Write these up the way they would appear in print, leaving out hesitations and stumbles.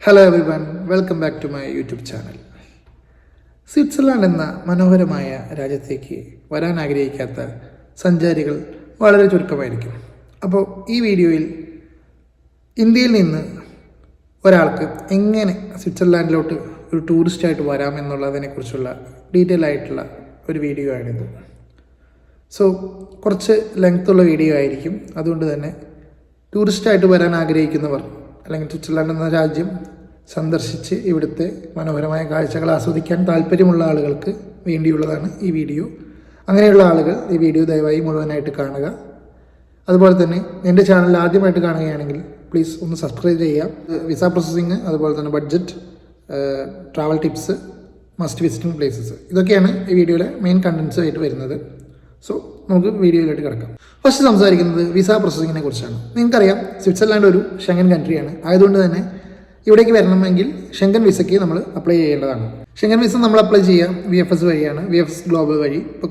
Hello everyone, welcome back to my YouTube channel. Switzerland എന്ന മനോഹരമായ രാജ്യത്തേക്ക് വരാൻ ആഗ്രഹിക്കാത്ത സഞ്ചാരികൾ വളരെ ചുരുക്കമായിരിക്കും. അപ്പോൾ ഈ വീഡിയോയിൽ ഇന്ത്യയിൽ നിന്ന് ഒരാൾക്ക് എങ്ങനെ സ്വിറ്റ്സർലാൻഡിലോട്ട് ഒരു ടൂറിസ്റ്റായിട്ട് വരാമെന്നുള്ളതിനെക്കുറിച്ചുള്ള ഡീറ്റെയിൽ ആയിട്ടുള്ള ഒരു വീഡിയോ ആണിത്. സോ കുറച്ച് ലെങ്ത്തുള്ള വീഡിയോ ആയിരിക്കും. അതുകൊണ്ട് തന്നെ ടൂറിസ്റ്റായിട്ട് വരാൻ ആഗ്രഹിക്കുന്നവർ അല്ലെങ്കിൽ സ്വിറ്റ്സർലാൻഡ് എന്ന രാജ്യം സന്ദർശിച്ച് ഇവിടുത്തെ മനോഹരമായ കാഴ്ചകൾ ആസ്വദിക്കാൻ താല്പര്യമുള്ള ആളുകൾക്ക് വേണ്ടിയുള്ളതാണ് ഈ വീഡിയോ. അങ്ങനെയുള്ള ആളുകൾ ഈ വീഡിയോ ദയവായി മുഴുവനായിട്ട് കാണുക. അതുപോലെ തന്നെ എൻ്റെ ചാനൽ ആദ്യമായിട്ട് കാണുകയാണെങ്കിൽ പ്ലീസ് ഒന്ന് സബ്സ്ക്രൈബ് ചെയ്യുക. വിസ പ്രോസസ്സിങ്, അതുപോലെ തന്നെ budget, travel tips, must visiting places, ഇതൊക്കെയാണ് ഈ വീഡിയോയിലെ മെയിൻ കണ്ടൻസ് ആയിട്ട് വരുന്നത്. സോ നമുക്ക് വീഡിയോയിലോട്ട് കിടക്കാം. ഫസ്റ്റ് സംസാരിക്കുന്നത് വിസ പ്രോസസ്സിങ്ങിനെ കുറിച്ചാണ്. നിങ്ങൾക്കറിയാം, സ്വിറ്റ്സർലാൻഡ് ഒരു ഷെങ്കൻ കൺട്രിയാണ്. ആയതുകൊണ്ട് തന്നെ ഇവിടേക്ക് വരണമെങ്കിൽ ഷെങ്കൻ വിസയ്ക്ക് നമ്മൾ അപ്ലൈ ചെയ്യേണ്ടതാണ്. ഷെങ്കൻ വിസ നമ്മൾ അപ്ലൈ ചെയ്യുക VFS വഴിയാണ്, VFS ഗ്ലോബൽ വഴി. ഇപ്പോൾ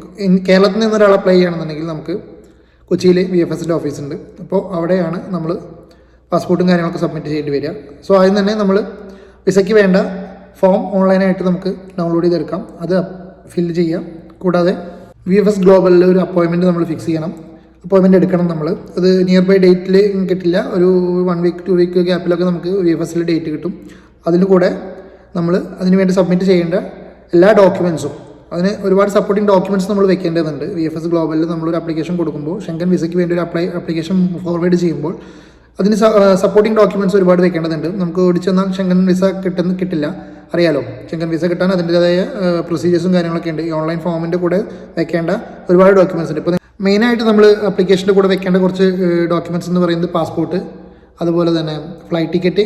കേരളത്തിൽ നിന്ന് ഒരാൾ അപ്ലൈ ചെയ്യുകയാണെന്നുണ്ടെങ്കിൽ നമുക്ക് കൊച്ചിയിൽ VFSൻ്റെ ഓഫീസുണ്ട്. അപ്പോൾ അവിടെയാണ് നമ്മൾ പാസ്പോർട്ടും കാര്യങ്ങളൊക്കെ സബ്മിറ്റ് ചെയ്യേണ്ടി വരിക. സോ ആദ്യം തന്നെ നമ്മൾ വിസയ്ക്ക് വേണ്ട ഫോം ഓൺലൈനായിട്ട് നമുക്ക് ഡൗൺലോഡ് ചെയ്തെടുക്കാം, അത് ഫില്ല് ചെയ്യാം. കൂടാതെ VFS ഗ്ലോബലിൽ ഒരു അപ്പോയിൻമെൻറ്റ് നമ്മൾ ഫിക്സ് ചെയ്യണം, അപ്പോയിൻമെൻറ്റ് എടുക്കണം നമ്മൾ. അത് നിയർ ബൈ ഡേറ്റിൽ കിട്ടില്ല, ഒരു 1 വീക്ക് 2 വീക്ക് ഗ്യാപ്പിലൊക്കെ നമുക്ക് VFSൽ ഡേറ്റ് കിട്ടും. അതിന് കൂടെ നമ്മൾ അതിന് വേണ്ടി സബ്മിറ്റ് ചെയ്യേണ്ട എല്ലാ ഡോക്യുമെൻറ്റ്സും, അതിന് ഒരുപാട് സപ്പോർട്ടിംഗ് ഡോക്യുമെൻറ്റ്സ് നമ്മൾ വെക്കേണ്ടതുണ്ട്. VFS ഗ്ലോബലിൽ നമ്മളൊരു ആപ്ലിക്കേഷൻ കൊടുക്കുമ്പോൾ, ഷെങ്കൻ വിസയ്ക്ക് വേണ്ടി ഒരു ആപ്ലിക്കേഷൻ ഫോർവേഡ് ചെയ്യുമ്പോൾ അതിന് സപ്പോർട്ടിംഗ് ഡോക്യുമെൻറ്റ്സ് ഒരുപാട് വെക്കേണ്ടതുണ്ട്. നമുക്ക് ഓടിച്ചെന്നാൽ ഷെങ്കൻ വിസ കിട്ടില്ല, അറിയാലോ. ഷെങ്കൻ വിസ കിട്ടാൻ അതിൻ്റെതായ പ്രൊസീജിയേഴ്സും കാര്യങ്ങളൊക്കെ ഉണ്ട്. ഈ ഓൺലൈൻ ഫോമിൻ്റെ കൂടെ വെക്കേണ്ട ഒരുപാട് ഡോക്യുമെൻറ്റ്സ് ഉണ്ട്. ഇപ്പോൾ മെയിനായിട്ട് നമ്മൾ ആപ്ലിക്കേഷൻ്റെ കൂടെ വെക്കേണ്ട കുറച്ച് ഡോക്യുമെൻറ്റ്സ് എന്ന് പറയുന്നത് പാസ്പോർട്ട്, അതുപോലെ തന്നെ flight ticket,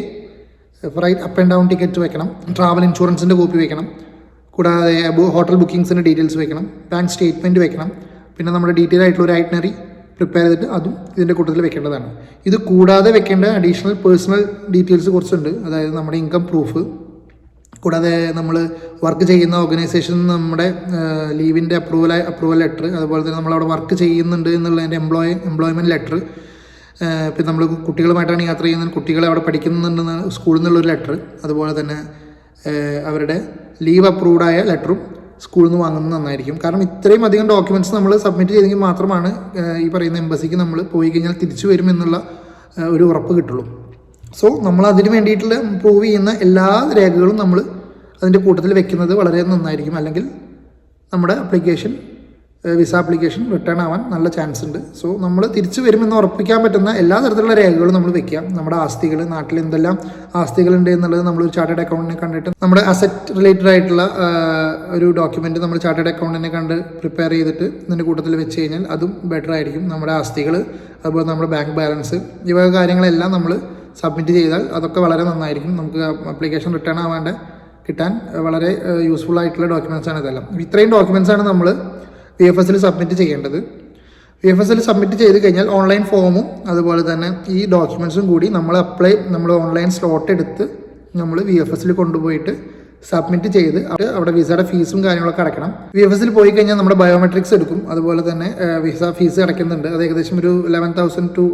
flight up and down ticket വെക്കണം, ട്രാവൽ ഇൻഷുറൻസിൻ്റെ കോപ്പി വെക്കണം, കൂടാതെ ഹോട്ടൽ ബുക്കിംഗ്സിൻ്റെ ഡീറ്റെയിൽസ് വെക്കണം, ബാങ്ക് സ്റ്റേറ്റ്മെൻറ്റ് വെക്കണം. പിന്നെ നമ്മുടെ ഡീറ്റെയിൽ ആയിട്ടുള്ള ഒരു ഐറ്റിനറി പ്രിപ്പയർ ചെയ്തിട്ട് അതും ഇതിൻ്റെ കൂട്ടത്തിൽ വെക്കേണ്ടതാണ്. ഇത് കൂടാതെ വെക്കേണ്ട അഡീഷണൽ പേഴ്സണൽ ഡീറ്റെയിൽസ് കുറച്ചുണ്ട്. അതായത് നമ്മുടെ ഇൻകം പ്രൂഫ്, കൂടാതെ നമ്മൾ വർക്ക് ചെയ്യുന്ന ഓർഗനൈസേഷനിൽ നമ്മുടെ ലീവിൻ്റെ അപ്രൂവൽ ലെറ്റർ, അതുപോലെ തന്നെ നമ്മളവിടെ വർക്ക് ചെയ്യുന്നുണ്ട് എന്നുള്ളതിൻ്റെ എംപ്ലോയ്മെൻറ്റ് ലെറ്റർ, പിന്നെ നമ്മൾ കുട്ടികളുമായിട്ടാണ് യാത്ര ചെയ്യുന്നത്, കുട്ടികളെ അവിടെ പഠിക്കുന്നുണ്ടെന്ന് സ്കൂളിൽ നിന്നുള്ളൊരു ലെറ്റർ, അതുപോലെ തന്നെ അവരുടെ ലീവ് അപ്രൂവ്ഡായ ലെറ്ററും സ്കൂളിൽ നിന്ന് വാങ്ങുന്നത് നന്നായിരിക്കും. കാരണം ഇത്രയും അധികം ഡോക്യുമെൻറ്റ്സ് നമ്മൾ സബ്മിറ്റ് ചെയ്തെങ്കിൽ മാത്രമാണ് ഈ പറയുന്ന എംബസിക്ക് നമ്മൾ പോയി കഴിഞ്ഞാൽ തിരിച്ചു വരുമെന്നുള്ള ഒരു ഉറപ്പ് കിട്ടുള്ളൂ. സോ നമ്മൾ അതിന് വേണ്ടിയിട്ടുള്ള പ്രൂവ് ചെയ്യുന്ന എല്ലാ രേഖകളും നമ്മൾ അതിൻ്റെ കൂട്ടത്തിൽ വെക്കുന്നത് വളരെ നന്നായിരിക്കും. അല്ലെങ്കിൽ നമ്മുടെ വിസ ആപ്ലിക്കേഷൻ റിട്ടേൺ ആവാൻ നല്ല ചാൻസ് ഉണ്ട്. സോ നമ്മൾ തിരിച്ചു വരുമെന്ന് ഉറപ്പിക്കാൻ പറ്റുന്ന എല്ലാ തരത്തിലുള്ള രേഖകളും നമ്മൾ വെക്കാം. നമ്മുടെ ആസ്തികൾ, നാട്ടിൽ എന്തെല്ലാം ആസ്തികളുണ്ട് എന്നുള്ളത് നമ്മളൊരു ചാർട്ടേഡ് അക്കൗണ്ടിനെ കണ്ടിട്ട്, നമ്മുടെ അസറ്റ് റിലേറ്റഡ് ആയിട്ടുള്ള ഒരു ഡോക്യുമെൻറ്റ് നമ്മൾ ചാർട്ടേഡ് അക്കൗണ്ടിനെ കണ്ട് പ്രിപ്പയർ ചെയ്തിട്ട് ഇതിൻ്റെ കൂട്ടത്തിൽ വെച്ച് കഴിഞ്ഞാൽ അതും ബെറ്റർ ആയിരിക്കും. നമ്മുടെ ആസ്തികൾ, അതുപോലെ നമ്മുടെ ബാങ്ക് ബാലൻസ്, ഈ വക കാര്യങ്ങളെല്ലാം നമ്മൾ സബ്മിറ്റ് ചെയ്താൽ അതൊക്കെ വളരെ നന്നായിരിക്കും. നമുക്ക് ആപ്ലിക്കേഷൻ റിട്ടേൺ ആവാണ്ട് കിട്ടാൻ വളരെ യൂസ്ഫുൾ ആയിട്ടുള്ള ഡോക്യുമെൻറ്റ്സ് ആണ് ഇതെല്ലാം. ഇത്രയും ഡോക്യുമെൻറ്റ്സ് ആണ് നമ്മൾ VFSൽ സബ്മിറ്റ് ചെയ്യേണ്ടത്. VFSൽ സബ്മിറ്റ് ചെയ്ത് കഴിഞ്ഞാൽ ഓൺലൈൻ ഫോമും അതുപോലെ തന്നെ ഈ ഡോക്യുമെൻറ്റ്സും കൂടി നമ്മൾ ഓൺലൈൻ സ്ലോട്ട് എടുത്ത് നമ്മൾ VFSൽ കൊണ്ടുപോയിട്ട് സബ്മിറ്റ് ചെയ്ത് അവിടെ വിസയുടെ ഫീസും കാര്യങ്ങളൊക്കെ അടയ്ക്കണം. VFSൽ പോയി കഴിഞ്ഞാൽ നമ്മുടെ ബയോമെട്രിക്സ് എടുക്കും, അതുപോലെ തന്നെ വിസ ഫീസ് അടയ്ക്കുന്നുണ്ട്. അത് ഏകദേശം ഒരു 11,000 to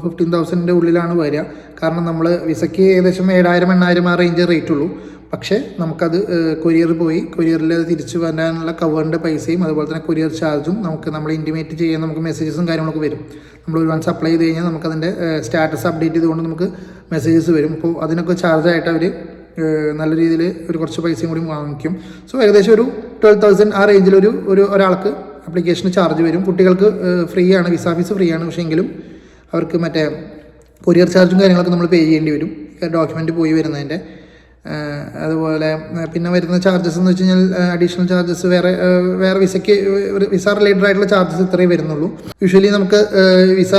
15,000 ഉള്ളിലാണ് വരിക. കാരണം നമ്മൾ വിസയ്ക്ക് ഏകദേശം 7,000-8,000 ആ റേഞ്ച് റേറ്റ് ഉള്ളൂ. പക്ഷേ നമുക്കത് കൊറിയറിൽ തിരിച്ചു വരാനുള്ള കവറിൻ്റെ പൈസയും അതുപോലെ തന്നെ കൊറിയർ ചാർജും നമ്മൾ ഇൻറ്റിമേറ്റ് ചെയ്യാൻ നമുക്ക് മെസ്സേജസും കാര്യങ്ങളൊക്കെ വരും. നമ്മൾ ഒരു വൺസ് അപ്ലൈ ചെയ്ത് കഴിഞ്ഞാൽ നമുക്കതിൻ്റെ സ്റ്റാറ്റസ് അപ്ഡേറ്റ് ചെയ്തുകൊണ്ട് നമുക്ക് മെസ്സേജസ് വരും. അപ്പോൾ അതിനൊക്കെ ചാർജായിട്ട് അവർ നല്ല രീതിയിൽ ഒരു കുറച്ച് പൈസയും കൂടി വാങ്ങിക്കും. സോ ഏകദേശം ഒരു 12,000 ആ റേഞ്ചിൽ ഒരാൾക്ക് ആപ്ലിക്കേഷന് ചാർജ് വരും. കുട്ടികൾക്ക് ഫ്രീ ആണ്, വിസ ഫീസ് ഫ്രീ ആണ്. പക്ഷേ എങ്കിലും അവർക്ക് മറ്റേ കൊറിയർ ചാർജും കാര്യങ്ങളൊക്കെ നമ്മൾ പേ ചെയ്യേണ്ടി വരും, ഡോക്യുമെൻറ്റ് പോയി വരുന്നതിൻ്റെ. അതുപോലെ പിന്നെ വരുന്ന ചാർജസ് എന്ന് വെച്ച് കഴിഞ്ഞാൽ അഡീഷണൽ ചാർജസ് വേറെ വിസ റിലേറ്റഡ് ആയിട്ടുള്ള ചാർജസ് ഇത്രയും വരുന്നുള്ളൂ. യൂഷ്വലി നമുക്ക് വിസ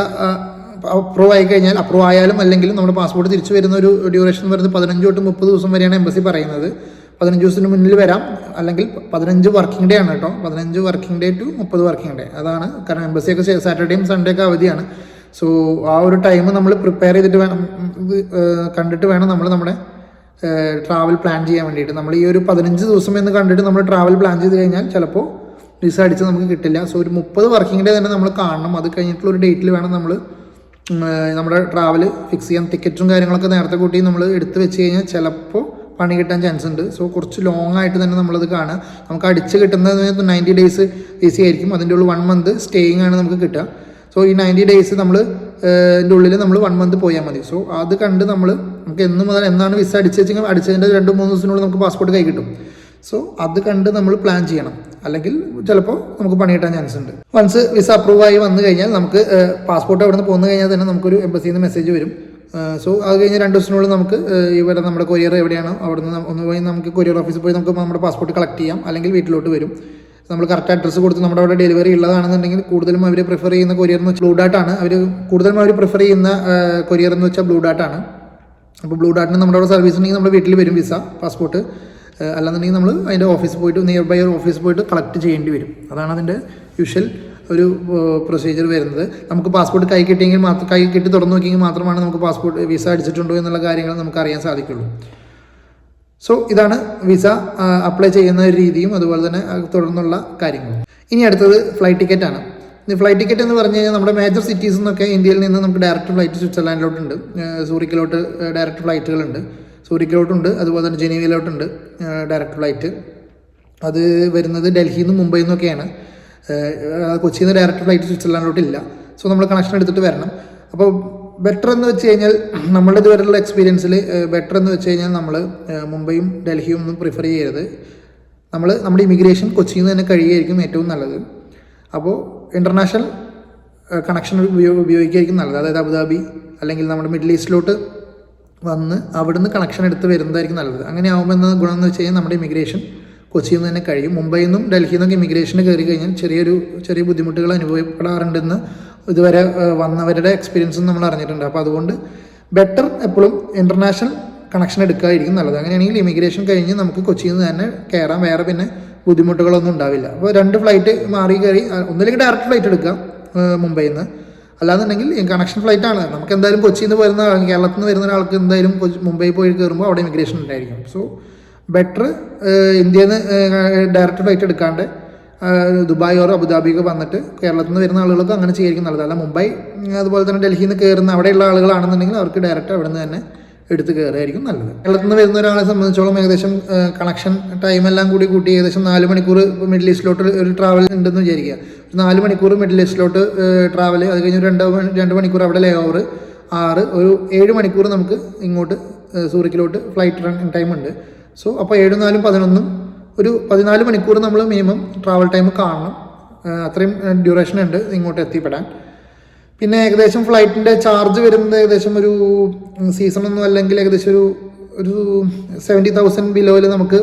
അപ്രൂവ് ആയാലും അല്ലെങ്കിലും നമ്മുടെ പാസ്പോർട്ട് തിരിച്ചു വരുന്ന ഒരു ഡ്യൂറേഷൻ വരുന്നത് 15 തൊട്ട് 30 ദിവസം വരെയാണ് എംബസി പറയുന്നത്. 15 ദിവസത്തിന് മുന്നിൽ വരാം, അല്ലെങ്കിൽ 15 വർക്കിംഗ് ഡേ ആണ് കേട്ടോ. 15 working day to 30 working day, അതാണ്. കാരണം എംബസിയൊക്കെ സാറ്റർഡേയും സൺഡേ ഒക്കെ അവധിയാണ്. സോ ആ ഒരു ടൈം നമ്മൾ പ്രിപ്പയർ ചെയ്തിട്ട് വേണം, കണ്ടിട്ട് വേണം നമ്മൾ നമ്മുടെ ട്രാവൽ പ്ലാൻ ചെയ്യാൻ വേണ്ടിയിട്ട്. നമ്മൾ ഈ ഒരു 15 ദിവസം എന്ന് കണ്ടിട്ട് നമ്മൾ ട്രാവൽ പ്ലാൻ ചെയ്ത് കഴിഞ്ഞാൽ ചിലപ്പോൾ വിസ അടിച്ച് നമുക്ക് കിട്ടില്ല. സോ ഒരു 30 വർക്കിംഗ് ഡേ തന്നെ നമ്മൾ കാണണം. അത് കഴിഞ്ഞിട്ടുള്ള ഒരു ഡേറ്റിൽ വേണം നമ്മൾ നമ്മുടെ ട്രാവൽ ഫിക്സ് ചെയ്യാൻ ടിക്കറ്റും കാര്യങ്ങളൊക്കെ നേരത്തെ കൂട്ടി നമ്മൾ എടുത്ത് വെച്ച് കഴിഞ്ഞാൽ ചിലപ്പോൾ പണി കിട്ടാൻ ചാൻസ് ഉണ്ട്. സോ കുറച്ച് ലോങ് ആയിട്ട് തന്നെ നമ്മളത് കാണുക. നമുക്ക് അടിച്ച് കിട്ടുന്നത് 90 ഡേയ്സ് ഈസി ആയിരിക്കും. അതിൻ്റെ ഉള്ളിൽ 1 മന്ത് സ്റ്റേയിങ് ആണ് നമുക്ക് കിട്ടുക. സോ ഈ 90 ഡേയ്സ് നമ്മൾ ഇതിൻ്റെ ഉള്ളിൽ നമ്മൾ 1 മന്ത് പോയാൽ മതി. സോ അത് കണ്ട് നമുക്ക് എന്ന് മുതൽ എന്നാണ് വിസ അടിച്ചെങ്കിൽ അടിച്ചതിൻ്റെ 2-3 ദിവസത്തിനുള്ളിൽ നമുക്ക് പാസ്പോർട്ട് കൈ കിട്ടും. സോ അത് കണ്ട് നമ്മൾ പ്ലാൻ ചെയ്യണം, അല്ലെങ്കിൽ ചിലപ്പോൾ നമുക്ക് പണി കിട്ടാൻ ചാൻസ് ഉണ്ട്. വൺസ് വിസ അപ്രൂവ് ആയി വന്നു കഴിഞ്ഞാൽ നമുക്ക് പാസ്പോർട്ട് അവിടെ നിന്ന് പോന്നു കഴിഞ്ഞാൽ തന്നെ നമുക്കൊരു എംബസിയിൽ നിന്ന് മെസ്സേജ് വരും. സോ അത് കഴിഞ്ഞ് 2 ദിവസത്തിനുള്ളിൽ നമുക്ക് ഇവിടെ നമ്മുടെ കൊറിയർ എവിടെയാണോ അവിടെ നിന്ന് ഒന്ന് പോയി നമുക്ക് കൊറിയർ ഓഫീസിൽ പോയി നമുക്ക് നമ്മുടെ പാസ്പോർട്ട് കളക്ട് ചെയ്യാം, അല്ലെങ്കിൽ വീട്ടിലോട്ട് വരും. നമ്മൾ കറക്റ്റ് അഡ്രസ്സ് കൊടുത്ത് നമ്മുടെ അവിടെ ഡെലിവറി ഉള്ളതാണെന്നുണ്ടെങ്കിൽ കൂടുതലും അവർ പ്രിഫർ ചെയ്യുന്ന കൊറിയർ എന്ന് വെച്ചാൽ ബ്ലൂ ഡാർട്ടാണ്. കൂടുതലും അവർ പ്രിഫർ ചെയ്യുന്ന കൊറിയർ എന്ന് വെച്ചാൽ ബ്ലൂ ഡാർട്ടാണ്. അപ്പോൾ ബ്ലൂ ഡാർട്ടിന് നമ്മുടെ അവിടെ സർവീസ് ഉണ്ടെങ്കിൽ നമ്മുടെ വീട്ടിൽ വരും വിസ പാസ്പോർട്ട്. അല്ലാന്നുണ്ടെങ്കിൽ നമ്മൾ അതിൻ്റെ ഓഫീസിൽ പോയിട്ട് നിയർ ബൈ ഓഫീസിൽ പോയിട്ട് കളക്ട് ചെയ്യേണ്ടി വരും. അതാണ് അതിൻ്റെ യൂഷ്വൽ ഒരു പ്രൊസീജിയർ വരുന്നത്. നമുക്ക് പാസ്പോർട്ട് കൈ കിട്ടി തുറന്നു നോക്കിയെങ്കിൽ മാത്രമാണ് നമുക്ക് പാസ്പോർട്ട് വിസ അടിച്ചിട്ടുണ്ടോ എന്നുള്ള കാര്യങ്ങൾ നമുക്ക് അറിയാൻ സാധിക്കുള്ളൂ. സോ ഇതാണ് വിസ അപ്ലൈ ചെയ്യുന്ന ഒരു രീതിയും അതുപോലെ തന്നെ തുടർന്നുള്ള കാര്യങ്ങളും. ഇനി അടുത്തത് ഫ്ലൈറ്റ് ടിക്കറ്റ് ആണ്. ഫ്ലൈറ്റ് ടിക്കറ്റ് എന്ന് പറഞ്ഞു കഴിഞ്ഞാൽ നമ്മുടെ മേജർ സിറ്റീസിൽ നിന്നൊക്കെ ഇന്ത്യയിൽ നിന്ന് നമുക്ക് ഡയറക്റ്റ് ഫ്ലൈറ്റ് സ്വിറ്റ്സർലാൻഡിലോട്ടുണ്ട്. സൂറിക്കിലോട്ട് ഡയറക്റ്റ് ഫ്ലൈറ്റുകളുണ്ട്, സൂറിക്കിലോട്ടുണ്ട്, അതുപോലെ തന്നെ ജനീവയിലോട്ടുണ്ട് ഡയറക്റ്റ് ഫ്ലൈറ്റ്. അത് വരുന്നത് ഡൽഹിയിൽ നിന്നും മുംബൈയിൽ നിന്നൊക്കെയാണ്. കൊച്ചിയിൽ നിന്ന് ഡയറക്റ്റ് ഫ്ലൈറ്റ് സ്വിറ്റ്സർലാൻഡിലോട്ടില്ല. സോ നമ്മൾ കണക്ഷൻ എടുത്തിട്ട് വരണം. അപ്പോൾ ബെറ്റർ എന്ന് വെച്ച് കഴിഞ്ഞാൽ നമ്മളുടെ ഇതുവരെയുള്ള എക്സ്പീരിയൻസിൽ ബെറ്റർ എന്ന് വെച്ച് കഴിഞ്ഞാൽ നമ്മൾ മുംബൈയും ഡൽഹിയും ഒന്നും പ്രിഫർ ചെയ്യരുത്. നമ്മുടെ ഇമിഗ്രേഷൻ കൊച്ചിയിൽ നിന്ന് തന്നെ കഴിയുകയായിരിക്കും ഏറ്റവും നല്ലത്. അപ്പോൾ ഇൻ്റർനാഷണൽ കണക്ഷൻ ഉപയോഗിക്കുകയായിരിക്കും നല്ലത്. അതായത് അബുദാബി അല്ലെങ്കിൽ നമ്മുടെ മിഡിൽ ഈസ്റ്റിലോട്ട് വന്ന് അവിടുന്ന് കണക്ഷൻ എടുത്ത് വരുന്നതായിരിക്കും നല്ലത്. അങ്ങനെ ആകുമ്പോൾ എന്ന ഗുണം എന്ന് വെച്ച് കഴിഞ്ഞാൽ നമ്മുടെ ഇമിഗ്രേഷൻ കൊച്ചിയിൽ നിന്ന് തന്നെ കഴിയും. മുംബൈയിൽ നിന്നും ഡൽഹിയിൽ നിന്നൊക്കെ ഇമിഗ്രേഷന് കയറി കഴിഞ്ഞാൽ ചെറിയ ബുദ്ധിമുട്ടുകൾ അനുഭവപ്പെടാറുണ്ടെന്ന് ഇതുവരെ വന്നവരുടെ എക്സ്പീരിയൻസും നമ്മൾ അറിഞ്ഞിട്ടുണ്ട്. അപ്പോൾ അതുകൊണ്ട് ബെറ്റർ എപ്പോഴും ഇൻ്റർനാഷണൽ കണക്ഷൻ എടുക്കാതിരിക്കും നല്ലത്. അങ്ങനെയാണെങ്കിൽ ഇമിഗ്രേഷൻ കഴിഞ്ഞ് നമുക്ക് കൊച്ചിയിൽ നിന്ന് തന്നെ കയറാം, വേറെ പിന്നെ ബുദ്ധിമുട്ടുകളൊന്നും ഉണ്ടാവില്ല. അപ്പോൾ 2 ഫ്ലൈറ്റ് മാറി കയറി ഒന്നില്ലെങ്കിൽ ഡയറക്റ്റ് ഫ്ലൈറ്റ് എടുക്കാം മുംബൈയിൽ നിന്ന്, അല്ലാന്നുണ്ടെങ്കിൽ കണക്ഷൻ ഫ്ലൈറ്റ് ആണ്. നമുക്ക് എന്തായാലും കൊച്ചിയിൽ നിന്ന് വരുന്ന കേരളത്തിൽ നിന്ന് വരുന്ന ഒരാൾക്ക് എന്തായാലും മുംബൈ പോയി കയറുമ്പോൾ അവിടെ ഇമിഗ്രേഷൻ ഉണ്ടായിരിക്കും. സോ ബെറ്റർ ഇന്ത്യയിൽ നിന്ന് ഡയറക്റ്റ് ഫ്ലൈറ്റ് എടുക്കാണ്ട് ദുബായ് ഓർ അബുദാബിക്ക് വന്നിട്ട് കേരളത്തിൽ നിന്ന് വരുന്ന ആളുകൾക്ക് അങ്ങനെ ചെയ്യായിരിക്കും നല്ലത്. അല്ല മുംബൈ അതുപോലെ തന്നെ ഡൽഹിയിൽ നിന്ന് കയറുന്ന അവിടെയുള്ള ആളുകളാണെന്നുണ്ടെങ്കിൽ അവർക്ക് ഡയറക്റ്റ് അവിടെ നിന്ന് തന്നെ എടുത്ത് കയറുമായിരിക്കും നല്ലത്. കേരളത്തിൽ നിന്ന് വരുന്ന ഒരാളെ സംബന്ധിച്ചോളം ഏകദേശം കണക്ഷൻ ടൈം എല്ലാം കൂട്ടി ഏകദേശം 4 മണിക്കൂർ മിഡിൽ ഈസ്റ്റിലോട്ട് ഒരു ട്രാവൽ ഉണ്ടെന്ന് വിചാരിക്കുക. 4 മണിക്കൂർ മിഡിൽ ഈസ്റ്റിലോട്ട് ട്രാവൽ, അത് കഴിഞ്ഞ് 2 മണിക്കൂർ അവിടെ ലേ ഓവർ, ഒരു 7 മണിക്കൂർ നമുക്ക് ഇങ്ങോട്ട് സൂറിക്കിലോട്ട് ഫ്ലൈറ്റ് റൺ ടൈം ഉണ്ട്. സോ അപ്പോൾ 7, 4, 11 ഒരു 14 മണിക്കൂർ നമ്മൾ മിനിമം ട്രാവൽ ടൈം കാണണം. അത്രയും ഡ്യൂറേഷൻ ഉണ്ട് ഇങ്ങോട്ട് എത്തിപ്പെടാൻ. പിന്നെ ഏകദേശം ഫ്ലൈറ്റിൻ്റെ ചാർജ് വരുന്നത് ഏകദേശം ഒരു സീസണൊന്നും അല്ലെങ്കിൽ ഏകദേശം ഒരു 70,000 ബിലോയിൽ നമുക്ക്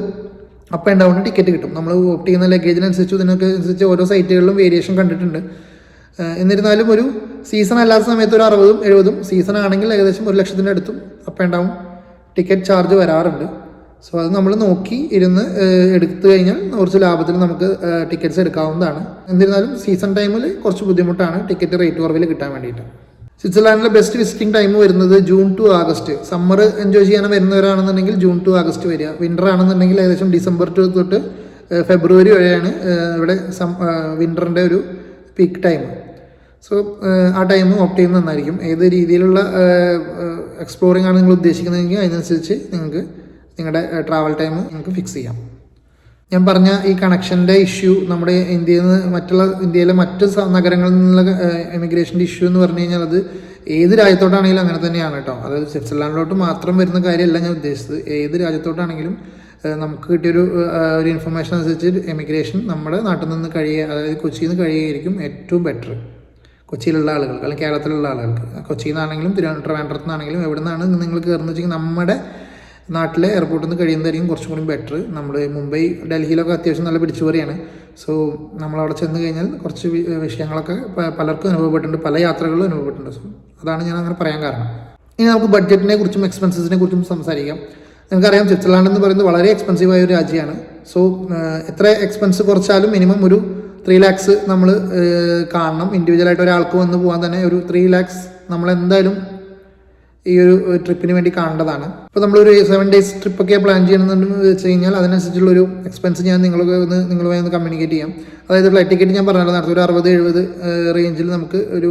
അപ്പ് ആൻഡ് ഡൗൺ ടിക്കറ്റ് കിട്ടും. നമ്മൾ ഓപ്റ്റ് ചെയ്യുന്ന ലഗേജിനനുസരിച്ച് ഇതിനൊക്കെ അനുസരിച്ച് ഓരോ സൈറ്റുകളിലും വേരിയേഷൻ കണ്ടിട്ടുണ്ട്. എന്നിരുന്നാലും ഒരു സീസൺ അല്ലാത്ത സമയത്ത് ഒരു 60,000-70,000, സീസൺ ആണെങ്കിൽ ഏകദേശം 1,00,000 അടുത്തും up and down ticket charge വരാറുണ്ട്. സോ അത് നമ്മൾ നോക്കി ഇരുന്ന് എടുത്തു കഴിഞ്ഞാൽ കുറച്ച് ലാഭത്തിൽ നമുക്ക് ടിക്കറ്റ്സ് എടുക്കാവുന്നതാണ്. എന്നിരുന്നാലും സീസൺ ടൈമിൽ കുറച്ച് ബുദ്ധിമുട്ടാണ് ടിക്കറ്റ് റേറ്റ് കുറവിൽ കിട്ടാൻ വേണ്ടിയിട്ട്. സ്വിറ്റ്സർലാൻഡിലെ ബെസ്റ്റ് വിസിറ്റിംഗ് ടൈം വരുന്നത് June to August. Summer enjoy ചെയ്യാൻ വരുന്നവരാണെന്നുണ്ടെങ്കിൽ ജൂൺ ടു ആഗസ്റ്റ് വരിക. വിൻ്റർ ആണെന്നുണ്ടെങ്കിൽ ഏകദേശം ഡിസംബർ തൊട്ട് ഫെബ്രുവരി വരെയാണ് ഇവിടെ വിൻ്ററിൻ്റെ ഒരു പീക്ക് ടൈം. സോ ആ ടൈം ഓപ്റ്റ് ചെയ്യുന്നത് നന്നായിരിക്കും. ഏത് രീതിയിലുള്ള എക്സ്പ്ലോറിംഗ് ആണ് നിങ്ങൾ ഉദ്ദേശിക്കുന്നതെങ്കിൽ അതിനനുസരിച്ച് നിങ്ങൾക്ക് നിങ്ങളുടെ ട്രാവൽ ടൈം നിങ്ങൾക്ക് ഫിക്സ് ചെയ്യാം. ഞാൻ പറഞ്ഞ ഈ കണക്ഷൻ്റെ ഇഷ്യൂ നമ്മുടെ ഇന്ത്യയിലെ മറ്റ് നഗരങ്ങളിൽ നിന്നുള്ള എമിഗ്രേഷൻ്റെ ഇഷ്യൂ എന്ന് പറഞ്ഞു കഴിഞ്ഞാൽ അത് ഏത് രാജ്യത്തോട്ടാണെങ്കിലും അങ്ങനെ തന്നെയാണ് കേട്ടോ. അതായത് സ്വിറ്റ്സർലാൻഡിലോട്ട് മാത്രം വരുന്ന കാര്യമല്ല ഞാൻ ഉദ്ദേശിച്ചത്. ഏത് രാജ്യത്തോട്ടാണെങ്കിലും നമുക്ക് കിട്ടിയൊരു ഇൻഫർമേഷൻ അനുസരിച്ച് എമിഗ്രേഷൻ നമ്മുടെ നാട്ടിൽ നിന്ന് അതായത് കൊച്ചിയിൽ നിന്ന് കഴിയുകയായിരിക്കും ഏറ്റവും ബെറ്റർ. കൊച്ചിയിലുള്ള ആളുകൾക്ക് അല്ലെങ്കിൽ കേരളത്തിലുള്ള ആളുകൾക്ക്, കൊച്ചിയിൽ നിന്നാണെങ്കിലും ട്രിവാൻഡ്രത്ത് നിന്നാണെങ്കിലും എവിടെ നിന്നാണ് നിങ്ങൾ കയറുന്നത് വെച്ചെങ്കിൽ നമ്മുടെ നാട്ടിലെ എയർപോർട്ടിൽ നിന്ന് കഴിയുന്നതായിരിക്കും കുറച്ചും കൂടി ബെറ്റർ. നമ്മൾ മുംബൈ ഡൽഹിയിലൊക്കെ അത്യാവശ്യം നല്ല പിടിച്ചുപറിയാണ്. സോ നമ്മളവിടെ ചെന്ന് കഴിഞ്ഞാൽ കുറച്ച് വിഷയങ്ങളൊക്കെ പലർക്കും അനുഭവപ്പെട്ടിട്ടുണ്ട്, പല യാത്രകളിലും അനുഭവപ്പെട്ടിട്ടുണ്ട്. സോ അതാണ് ഞാൻ അങ്ങനെ പറയാൻ കാരണം. ഇനി നമുക്ക് ബഡ്ജറ്റിനെ കുറിച്ചും എക്സ്പെൻസസിനെ കുറിച്ചും സംസാരിക്കാം. നിങ്ങൾക്കറിയാം സ്വിറ്റ്സർലാൻഡ് എന്ന് പറയുന്നത് വളരെ എക്സ്പെൻസീവായ ഒരു രാജ്യമാണ്. സോ എത്ര എക്സ്പെൻസ് കുറച്ചാലും മിനിമം ഒരു 3 lakhs നമ്മൾ കാണണം. ഇൻഡിവിജ്വലായിട്ട് ഒരാൾക്ക് വന്ന് പോകാൻ തന്നെ ഒരു 3 lakhs നമ്മളെന്തായാലും ഈ ഒരു ട്രിപ്പിന് വേണ്ടി കാണേണ്ടതാണ്. അപ്പോൾ നമ്മളൊരു 7 days ട്രിപ്പൊക്കെ പ്ലാൻ ചെയ്യണമെന്ന് വെച്ച് കഴിഞ്ഞാൽ അതിനനുസരിച്ചുള്ളൊരു എക്സ്പെൻസ് ഞാൻ നിങ്ങളുമായി ഒന്ന് കമ്മ്യൂണിക്കേറ്റ് ചെയ്യാം. അതായത് ഫ്ലൈറ്റ് ടിക്കറ്റ് ഞാൻ പറഞ്ഞല്ലോ നേരത്തെ ഒരു 60-70 റേഞ്ചിൽ നമുക്ക് ഒരു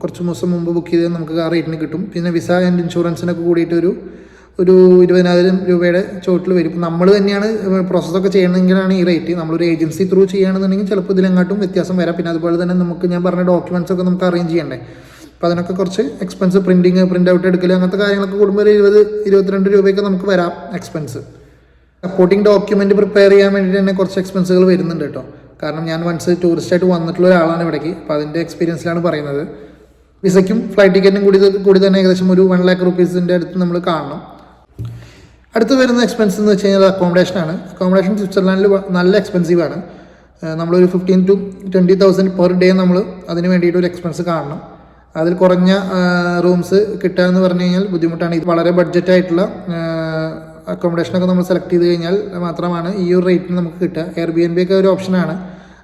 കുറച്ച് ദിവസം മുമ്പ് ബുക്ക് ചെയ്താൽ നമുക്ക് ആ റേറ്റിന് കിട്ടും. പിന്നെ വിസ ആൻഡ് ഇൻഷുറൻസിനൊക്കെ കൂടിയിട്ട് ഒരു 20,000 രൂപയുടെ ചോട്ടിൽ വരും. ഇപ്പം നമ്മൾ തന്നെയാണ് പ്രോസസ്സൊക്കെ ചെയ്യണമെങ്കിലാണ് ഈ റേറ്റ്. നമ്മളൊരു ഏജൻസി ത്രൂ ചെയ്യുകയാണെന്നുണ്ടെങ്കിൽ ചിലപ്പോൾ ഇതിലെങ്ങാട്ടും വ്യത്യാസം വരാം. പിന്നെ അതുപോലെ തന്നെ നമുക്ക് ഞാൻ പറഞ്ഞ ഡോക്യുമെൻറ്റ്സ് ഒക്കെ നമുക്ക് അറേഞ്ച് ചെയ്യണ്ടേ. അപ്പോൾ അതിനൊക്കെ കുറച്ച് എക്സ്പെൻസ്, പ്രിൻ്റ് ഔട്ട് എടുക്കൽ അങ്ങനത്തെ കാര്യങ്ങളൊക്കെ കൂടുമ്പോൾ ഒരു 20-22 രൂപയൊക്കെ നമുക്ക് വരാം എക്സ്പെൻസ്. സപ്പോർട്ടിങ് ഡോക്യുമെൻ്റ് പ്രിപ്പയർ ചെയ്യാൻ വേണ്ടിയിട്ട് തന്നെ കുറച്ച് എക്സ്പെൻസുകൾ വരുന്നുണ്ട് കേട്ടോ. കാരണം ഞാൻ വൺസ് ടൂറിസ്റ്റായിട്ട് വന്നിട്ടുള്ള ഒരാളാണ് ഇവിടേക്ക്. അപ്പോൾ അതിൻ്റെ എക്സ്പീരിയൻസിലാണ് പറയുന്നത്. വിസയ്ക്കും ഫ്ലൈറ്റ് ടിക്കറ്റിനും കൂടി തന്നെ ഏകദേശം ഒരു 1 lakh rupees അടുത്ത് നമ്മൾ കാണണം. അടുത്ത് വരുന്ന എക്സ്പെൻസ് എന്ന് വെച്ച് കഴിഞ്ഞാൽ അക്കോമഡേഷനാണ്. അക്കോമഡേഷൻ സ്വിറ്റ്സർലാൻഡിൽ നല്ല എക്സ്പെൻസീവാണ്. നമ്മളൊരു 15,000 to 20,000 പെർ ഡേ നമ്മൾ അതിന് വേണ്ടിയിട്ട് ഒരു എക്സ്പെൻസ് കാണണം. അതിൽ കുറഞ്ഞ റൂംസ് കിട്ടുക എന്ന് പറഞ്ഞു കഴിഞ്ഞാൽ ബുദ്ധിമുട്ടാണ്. ഇത് വളരെ ബഡ്ജറ്റായിട്ടുള്ള അക്കോമഡേഷനൊക്കെ നമ്മൾ സെലക്ട് ചെയ്ത് കഴിഞ്ഞാൽ മാത്രമാണ് ഈ ഒരു റേറ്റിന് നമുക്ക് കിട്ടുക. Airbnb ഒക്കെ ഒരു ഓപ്ഷനാണ്.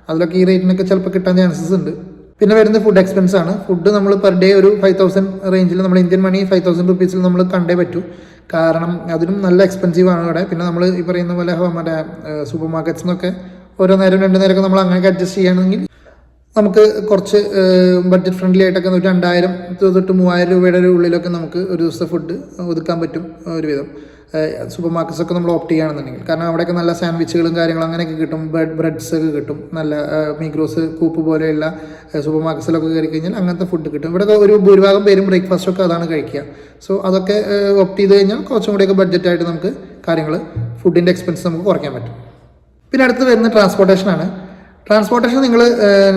അതിലൊക്കെ ഈ റേറ്റിനൊക്കെ ചിലപ്പോൾ കിട്ടാൻ ചാൻസസ് ഉണ്ട്. പിന്നെ വരുന്നത് ഫുഡ് എക്സ്പെൻസ് ആണ്. ഫുഡ് നമ്മൾ പെർ ഡേ ഒരു 5,000 റേഞ്ചിൽ, നമ്മൾ ഇന്ത്യൻ മണി 5,000 rupees നമ്മൾ കണ്ടേ പറ്റൂ. കാരണം അതിനും നല്ല എക്സ്പെൻസീവാണ് ഇവിടെ. പിന്നെ നമ്മൾ ഈ പറയുന്ന പോലെ മറ്റേ സൂപ്പർ മാർക്കറ്റ്സിനൊക്കെ ഓരോ നേരം 2 നേരമൊക്കെ നമ്മൾ അങ്ങനെയൊക്കെ അഡ്ജസ്റ്റ് ചെയ്യുകയാണെങ്കിൽ നമുക്ക് കുറച്ച് ബഡ്ജറ്റ് ഫ്രണ്ട്ലി ആയിട്ടൊക്കെ 2,000 തൊട്ട് 3,000 രൂപയുടെ ഉള്ളിലൊക്കെ നമുക്ക് ഒരു ദിവസത്തെ ഫുഡ് ഒതുക്കാൻ പറ്റും ഒരുവിധം. സൂപ്പർ മാർക്കറ്റ്സൊക്കെ നമ്മൾ ഓപ്റ്റ് ചെയ്യുകയാണെന്നുണ്ടെങ്കിൽ. കാരണം അവിടെയൊക്കെ നല്ല സാൻഡ്വിച്ചുകളും കാര്യങ്ങളും അങ്ങനെയൊക്കെ കിട്ടും. ബ്രെഡ്സ് ഒക്കെ കിട്ടും. നല്ല മീഗ്രോസ്, കൂപ്പ് പോലെയുള്ള സൂപ്പർ മാർക്കറ്റ്സിലൊക്കെ കയറി കഴിഞ്ഞാൽ അങ്ങനത്തെ ഫുഡ് കിട്ടും. ഇവിടെ ഒരു ഭൂരിഭാഗം പേരും ബ്രേക്ക്ഫാസ്റ്റൊക്കെ അതാണ് കഴിക്കുക. സോ അതൊക്കെ ഓപ്റ്റ് ചെയ്ത് കഴിഞ്ഞാൽ കുറച്ചും കൂടിയൊക്കെ ബഡ്ജറ്റായിട്ട് നമുക്ക് കാര്യങ്ങൾ, ഫുഡിൻ്റെ എക്സ്പെൻസ് നമുക്ക് കുറയ്ക്കാൻ പറ്റും. പിന്നെ അടുത്ത് വരുന്ന ട്രാൻസ്പോർട്ടേഷനാണ്. ട്രാൻസ്പോർട്ടേഷൻ നിങ്ങൾ